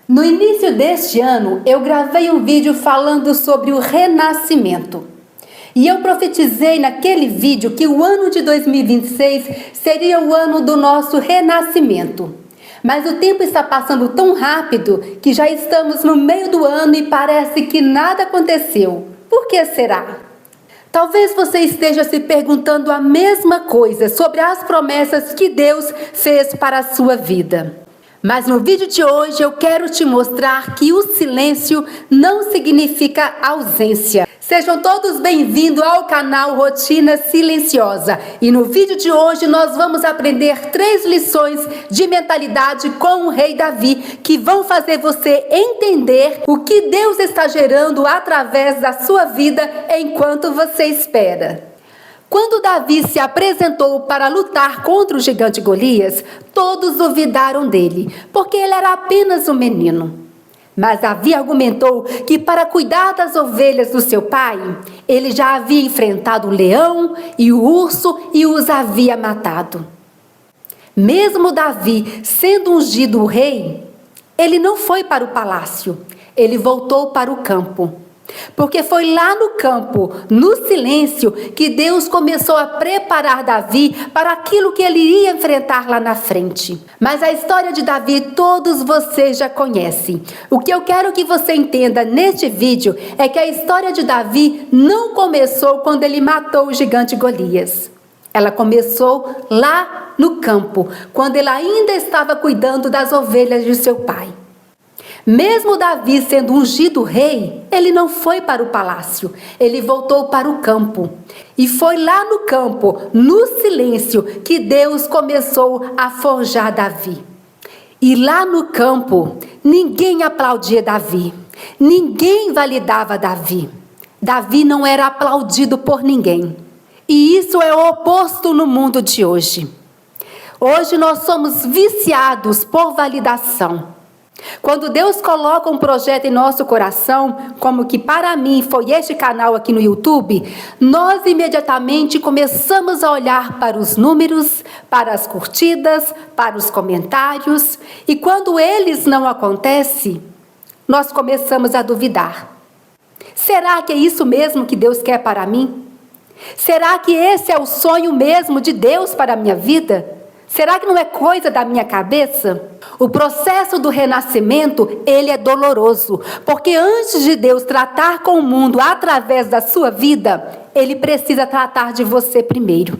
No início deste ano, eu gravei um vídeo falando sobre o renascimento. E eu profetizei naquele vídeo que o ano de 2026 seria o ano do nosso renascimento. Mas o tempo está passando tão rápido que já estamos no meio do ano e parece que nada aconteceu. Por que será? Talvez você esteja se perguntando a mesma coisa sobre as promessas que Deus fez para a sua vida. Mas no vídeo de hoje eu quero te mostrar que o silêncio não significa ausência. Sejam todos bem-vindos ao canal Rotina Silenciosa. E no vídeo de hoje nós vamos aprender 3 lições de mentalidade com o rei Davi, que vão fazer você entender o que Deus está gerando através da sua vida enquanto você espera. Quando Davi se apresentou para lutar contra o gigante Golias, todos duvidaram dele, porque ele era apenas um menino. Mas Davi argumentou que para cuidar das ovelhas do seu pai, ele já havia enfrentado o leão e o urso e os havia matado. Mesmo Davi sendo ungido o rei, ele não foi para o palácio, ele voltou para o campo. Porque foi lá no campo, no silêncio, que Deus começou a preparar Davi para aquilo que ele iria enfrentar lá na frente. Mas a história de Davi todos vocês já conhecem. O que eu quero que você entenda neste vídeo é que a história de Davi não começou quando ele matou o gigante Golias. Ela começou lá no campo, quando ele ainda estava cuidando das ovelhas de seu pai. Mesmo Davi sendo ungido rei, ele não foi para o palácio, ele voltou para o campo. E foi lá no campo, no silêncio, que Deus começou a forjar Davi. E lá no campo, ninguém aplaudia Davi, ninguém validava Davi. Davi não era aplaudido por ninguém. E isso é o oposto no mundo de hoje. Hoje nós somos viciados por validação. Quando Deus coloca um projeto em nosso coração, como que para mim foi este canal aqui no YouTube, nós imediatamente começamos a olhar para os números, para as curtidas, para os comentários, e quando eles não acontecem, nós começamos a duvidar. Será que é isso mesmo que Deus quer para mim? Será que esse é o sonho mesmo de Deus para a minha vida? Será que não é coisa da minha cabeça? O processo do renascimento, ele é doloroso, porque antes de Deus tratar com o mundo através da sua vida, ele precisa tratar de você primeiro.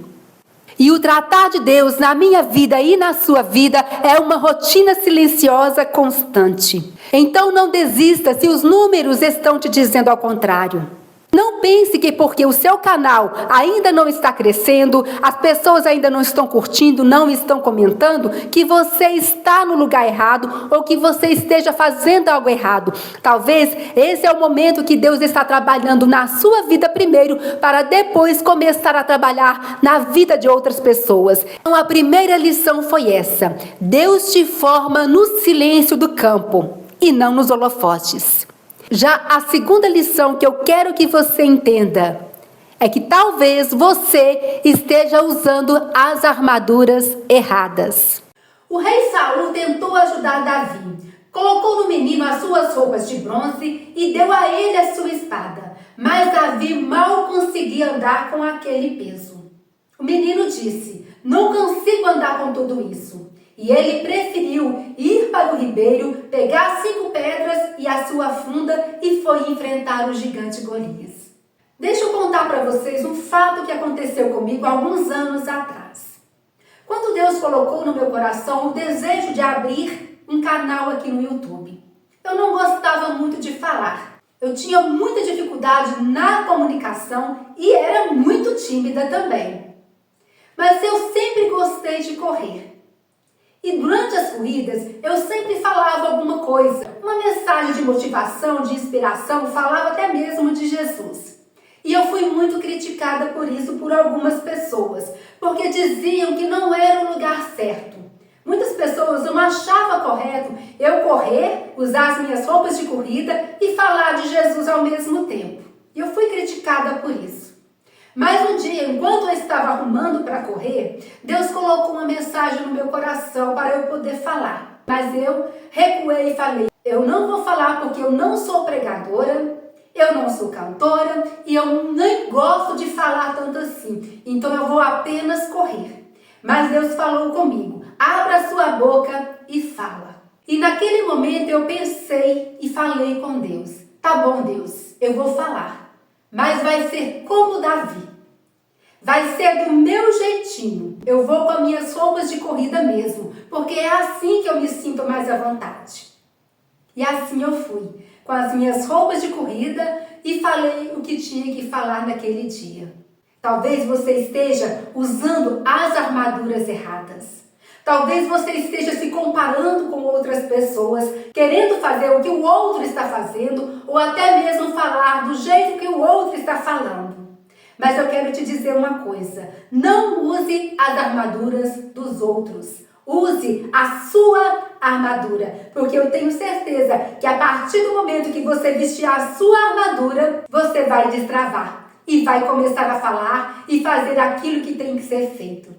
E o tratar de Deus na minha vida e na sua vida é uma rotina silenciosa constante. Então não desista se os números estão te dizendo ao contrário. Não pense que porque o seu canal ainda não está crescendo, as pessoas ainda não estão curtindo, não estão comentando, que você está no lugar errado ou que você esteja fazendo algo errado. Talvez esse é o momento que Deus está trabalhando na sua vida primeiro, para depois começar a trabalhar na vida de outras pessoas. Então a primeira lição foi essa: Deus te forma no silêncio do campo e não nos holofotes. Já a segunda lição que eu quero que você entenda é que talvez você esteja usando as armaduras erradas. O rei Saul tentou ajudar Davi, colocou no menino as suas roupas de bronze e deu a ele a sua espada, mas Davi mal conseguia andar com aquele peso. O menino disse: "Não consigo andar com tudo isso." E ele preferiu ir para o ribeiro, pegar 5 pedras e a sua funda e foi enfrentar o gigante Golias. Deixa eu contar para vocês um fato que aconteceu comigo há alguns anos atrás. Quando Deus colocou no meu coração o desejo de abrir um canal aqui no YouTube, eu não gostava muito de falar. Eu tinha muita dificuldade na comunicação e era muito tímida também. Mas eu sempre gostei de correr. E durante as corridas, eu sempre falava alguma coisa, uma mensagem de motivação, de inspiração, falava até mesmo de Jesus. E eu fui muito criticada por isso por algumas pessoas, porque diziam que não era o lugar certo. Muitas pessoas não achavam correto eu correr, usar as minhas roupas de corrida e falar de Jesus ao mesmo tempo. E eu fui criticada por isso. Mas um dia, enquanto eu estava arrumando para correr, Deus colocou uma mensagem no meu coração para eu poder falar. Mas eu recuei e falei: Eu não vou falar porque eu não sou pregadora, eu não sou cantora e eu nem gosto de falar tanto assim. Então eu vou apenas correr. Mas Deus falou comigo, abra sua boca e fala. E naquele momento eu pensei e falei com Deus. Tá bom, Deus, eu vou falar. Mas vai ser como Davi. Vai ser do meu jeitinho. Eu vou com as minhas roupas de corrida mesmo. Porque é assim que eu me sinto mais à vontade. E assim eu fui, com as minhas roupas de corrida e falei o que tinha que falar naquele dia. Talvez você esteja usando as armaduras erradas. Talvez você esteja se comparando com outras pessoas, querendo fazer o que o outro está fazendo, ou até mesmo falar do jeito que o outro está falando. Mas eu quero te dizer uma coisa, não use as armaduras dos outros. Use a sua armadura, porque eu tenho certeza que a partir do momento que você vestir a sua armadura, você vai destravar e vai começar a falar e fazer aquilo que tem que ser feito.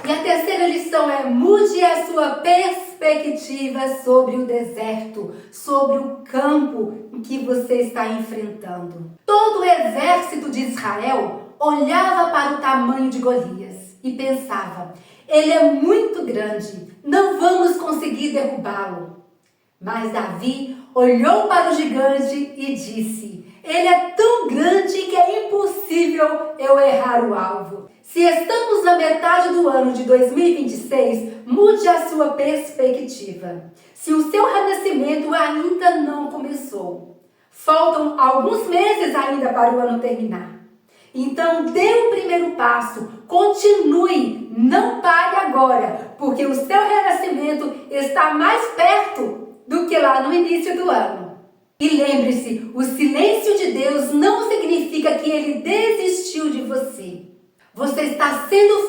E a terceira lição é: mude a sua perspectiva sobre o deserto, sobre o campo em que você está enfrentando. Todo o exército de Israel olhava para o tamanho de Golias e pensava: ele é muito grande, não vamos conseguir derrubá-lo. Mas Davi olhou para o gigante e disse: ele é tão grande que é impossível eu errar o alvo. Se estamos na metade do ano de 2026, mude a sua perspectiva. Se o seu renascimento ainda não começou, faltam alguns meses ainda para o ano terminar. Então dê o primeiro passo, continue, não pare agora, porque o seu renascimento está mais perto do que lá no início do ano. E lembre-se, o silêncio de Deus não significa que Ele desistiu de você. Você está sendo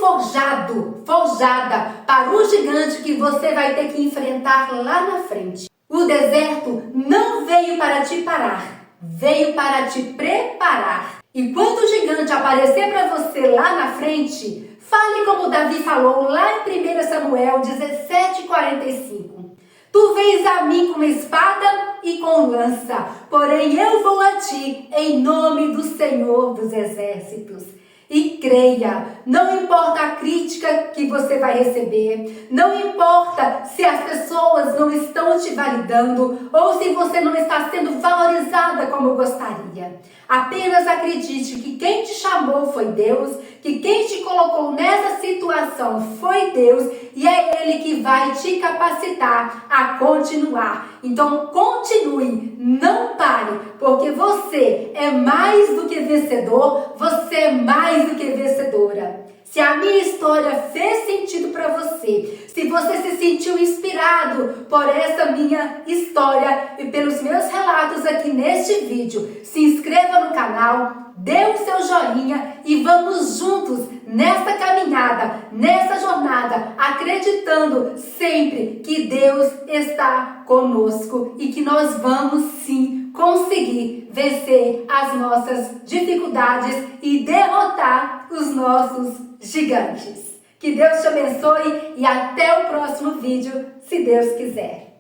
forjada para o gigante que você vai ter que enfrentar lá na frente. O deserto não veio para te parar, veio para te preparar. E quando o gigante aparecer para você lá na frente, fale como Davi falou lá em 1 Samuel 17:45. Tu vens a mim com espada e com lança, porém eu vou a ti em nome do Senhor dos Exércitos. E creia, não importa a crítica que você vai receber, não importa se as pessoas não estão te validando ou se você não está sendo valorizada como gostaria. Apenas acredite que quem te chamou foi Deus, que quem te colocou nessa situação foi Deus e é Ele que vai te capacitar a continuar. Então continue, não pare, porque você é mais do que vencedor, você é mais do que vencedora. Se a minha história fez sentido para você, se você se sentiu inspirado por essa minha história e pelos meus relatos aqui neste vídeo, se inscreva no canal, dê o seu joinha e vamos juntos nessa caminhada, nessa jornada, acreditando sempre que Deus está conosco e que nós vamos sim conseguir vencer as nossas dificuldades e derrotar os nossos gigantes. Que Deus te abençoe e até o próximo vídeo, se Deus quiser.